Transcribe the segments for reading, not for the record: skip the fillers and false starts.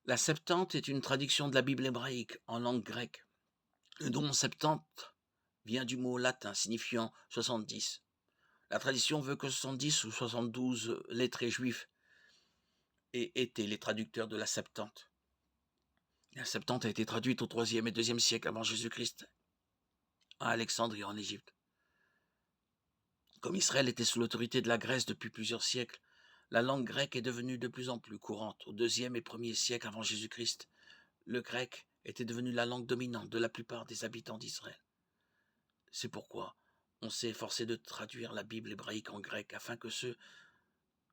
La Septante est une traduction de la Bible hébraïque en langue grecque. Le nom Septante vient du mot latin signifiant 70. La tradition veut que 70 ou 72 lettrés juifs aient été les traducteurs de la Septante. La Septante a été traduite au IIIe et IIe siècle avant Jésus-Christ à Alexandrie en Égypte. Comme Israël était sous l'autorité de la Grèce depuis plusieurs siècles, la langue grecque est devenue de plus en plus courante. Au IIe et Ier siècle avant Jésus-Christ, le grec était devenu la langue dominante de la plupart des habitants d'Israël. C'est pourquoi on s'est efforcé de traduire la Bible hébraïque en grec afin que ceux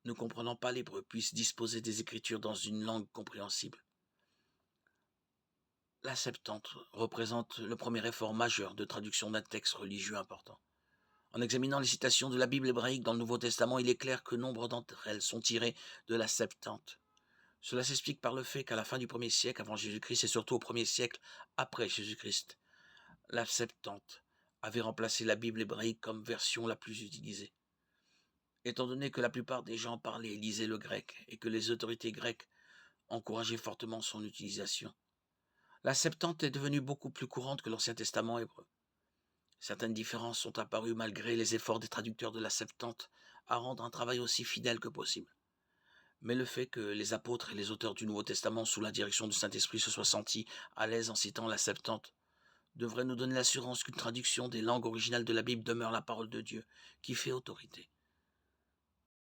ne comprenant pas l'hébreu puissent disposer des Écritures dans une langue compréhensible. La Septante représente le premier effort majeur de traduction d'un texte religieux important. En examinant les citations de la Bible hébraïque dans le Nouveau Testament, il est clair que nombre d'entre elles sont tirées de la Septante. Cela s'explique par le fait qu'à la fin du 1er siècle avant Jésus-Christ et surtout au 1er siècle après Jésus-Christ, la Septante avait remplacé la Bible hébraïque comme version la plus utilisée. Étant donné que la plupart des gens parlaient et lisaient le grec et que les autorités grecques encourageaient fortement son utilisation, la Septante est devenue beaucoup plus courante que l'Ancien Testament hébreu. Certaines différences sont apparues malgré les efforts des traducteurs de la Septante à rendre un travail aussi fidèle que possible. Mais le fait que les apôtres et les auteurs du Nouveau Testament sous la direction du Saint-Esprit se soient sentis à l'aise en citant la Septante devrait nous donner l'assurance qu'une traduction des langues originales de la Bible demeure la parole de Dieu, qui fait autorité.